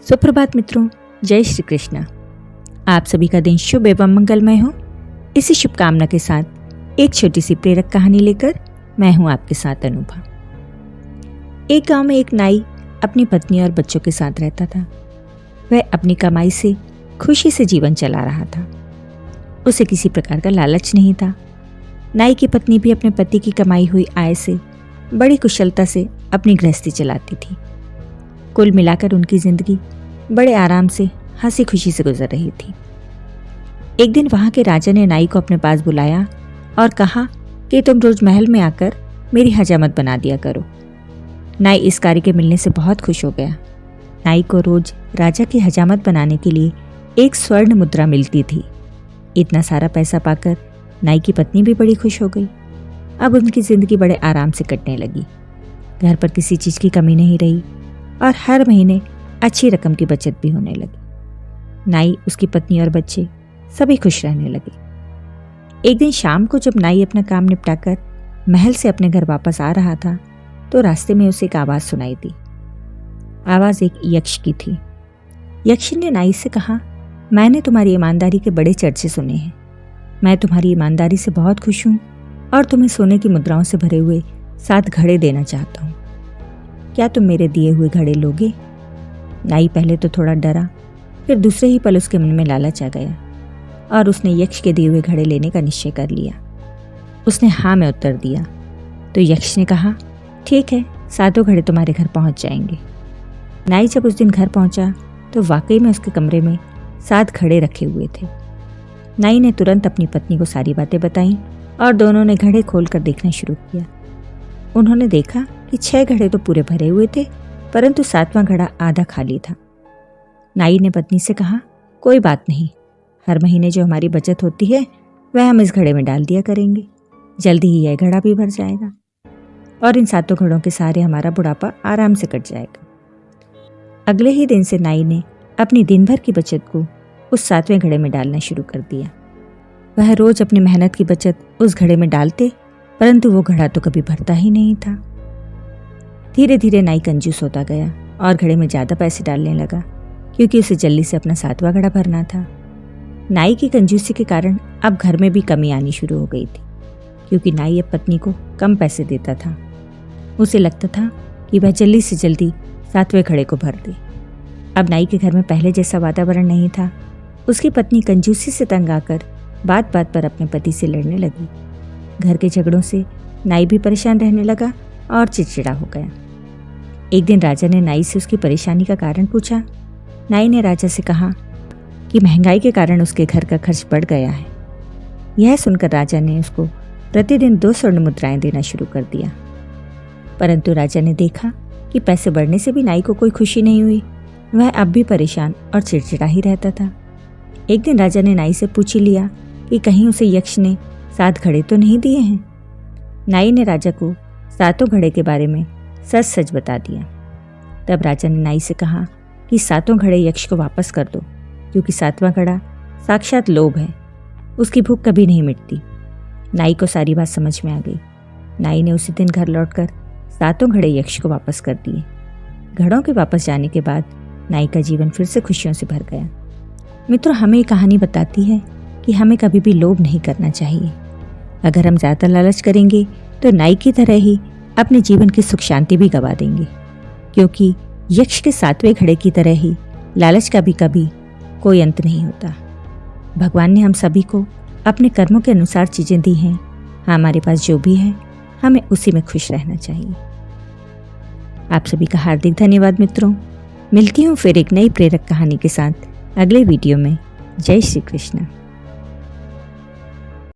सुप्रभात मित्रों, जय श्री कृष्ण। आप सभी का दिन शुभ एवं मंगलमय हो। इसी शुभकामना के साथ एक छोटी सी प्रेरक कहानी लेकर मैं हूं आपके साथ अनुभा। एक गांव में एक नाई अपनी पत्नी और बच्चों के साथ रहता था। वह अपनी कमाई से खुशी से जीवन चला रहा था। उसे किसी प्रकार का लालच नहीं था। नाई की पत्नी भी अपने पति की कमाई हुई आय से बड़ी कुशलता से अपनी गृहस्थी चलाती थी। कुल मिलाकर उनकी जिंदगी बड़े आराम से हंसी खुशी से गुजर रही थी। एक दिन वहां के राजा ने नाई को अपने पास बुलाया और कहा कि तुम रोज महल में आकर मेरी हजामत बना दिया करो। नाई इस कार्य के मिलने से बहुत खुश हो गया। नाई को रोज राजा की हजामत बनाने के लिए एक स्वर्ण मुद्रा मिलती थी। इतना सारा पैसा पाकर नाई की पत्नी भी बड़ी खुश हो गई। अब उनकी जिंदगी बड़े आराम से कटने लगी। घर पर किसी चीज की कमी नहीं रही और हर महीने अच्छी रकम की बचत भी होने लगी। नाई, उसकी पत्नी और बच्चे सभी खुश रहने लगे। एक दिन शाम को जब नाई अपना काम निपटाकर महल से अपने घर वापस आ रहा था तो रास्ते में उसे एक आवाज सुनाई दी। आवाज एक यक्ष की थी। यक्ष ने नाई से कहा, मैंने तुम्हारी ईमानदारी के बड़े चर्चे सुने हैं। मैं तुम्हारी ईमानदारी से बहुत खुश हूँ और तुम्हें सोने की मुद्राओं से भरे हुए 7 घड़े देना चाहता हूँ। क्या तुम मेरे दिए हुए घड़े लोगे? नाई पहले तो थोड़ा डरा, फिर दूसरे ही पल उसके मन में लालच आ गया और उसने यक्ष के दिए हुए घड़े लेने का निश्चय कर लिया। उसने हाँ में उत्तर दिया तो यक्ष ने कहा, ठीक है, 7 घड़े तुम्हारे घर पहुंच जाएंगे। नाई जब उस दिन घर पहुंचा तो वाकई में उसके कमरे में 7 घड़े रखे हुए थे। नाई ने तुरंत अपनी पत्नी को सारी बातें बताईं और दोनों ने घड़े खोलकर देखना शुरू किया। उन्होंने देखा कि 6 घड़े तो पूरे भरे हुए थे, परंतु 7वां घड़ा आधा खाली था। नाई ने पत्नी से कहा, कोई बात नहीं, हर महीने जो हमारी बचत होती है वह हम इस घड़े में डाल दिया करेंगे। जल्दी ही यह घड़ा भी भर जाएगा और इन 7 घड़ों के सहारे हमारा बुढ़ापा आराम से कट जाएगा। अगले ही दिन से नाई ने अपनी दिन भर की बचत को उस 7वें घड़े में डालना शुरू कर दिया। वह रोज अपनी मेहनत की बचत उस घड़े में डालते, परंतु वो घड़ा तो कभी भरता ही नहीं था। धीरे धीरे नाई कंजूस होता गया और घड़े में ज़्यादा पैसे डालने लगा, क्योंकि उसे जल्दी से अपना 7वां घड़ा भरना था। नाई की कंजूसी के कारण अब घर में भी कमी आनी शुरू हो गई थी, क्योंकि नाई अब पत्नी को कम पैसे देता था। उसे लगता था कि वह जल्दी से जल्दी 7वें घड़े को भर दे। अब नाई के घर में पहले जैसा वातावरण नहीं था। उसकी पत्नी कंजूसी से तंग आकर बात बात पर अपने पति से लड़ने लगी। घर के झगड़ों से नाई भी परेशान रहने लगा और चिड़चिड़ा हो गया। एक दिन राजा ने नाई से उसकी परेशानी का कारण पूछा। नाई ने राजा से कहा कि महंगाई के कारण उसके घर का खर्च बढ़ गया है। यह सुनकर राजा ने उसको प्रतिदिन 2 स्वर्ण मुद्राएं देना शुरू कर दिया। परंतु राजा ने देखा कि पैसे बढ़ने से भी नाई को कोई खुशी नहीं हुई। वह अब भी परेशान और चिड़चिड़ा ही रहता था। एक दिन राजा ने नाई से पूछ लिया कि कहीं उसे यक्ष ने 7 घड़े तो नहीं दिए हैं। नाई ने राजा को 7 घड़े के बारे में सच सच बता दिया। तब राजा ने नाई से कहा कि 7 घड़े यक्ष को वापस कर दो, क्योंकि 7वां घड़ा साक्षात लोभ है। उसकी भूख कभी नहीं मिटती। नाई को सारी बात समझ में आ गई। नाई ने उसी दिन घर लौटकर 7 घड़े यक्ष को वापस कर दिए। घड़ों के वापस जाने के बाद नाई का जीवन फिर से खुशियों से भर गया। मित्रों, हमें ये कहानी बताती है कि हमें कभी भी लोभ नहीं करना चाहिए। अगर हम ज़्यादा लालच करेंगे तो नाई की तरह ही अपने जीवन की सुख शांति भी गंवा देंगे, क्योंकि यक्ष के 7वें घड़े की तरह ही लालच का भी कभी कोई अंत नहीं होता। भगवान ने हम सभी को अपने कर्मों के अनुसार चीज़ें दी हैं। हमारे पास जो भी है हमें उसी में खुश रहना चाहिए। आप सभी का हार्दिक धन्यवाद मित्रों। मिलती हूँ फिर एक नई प्रेरक कहानी के साथ अगले वीडियो में। जय श्री कृष्ण।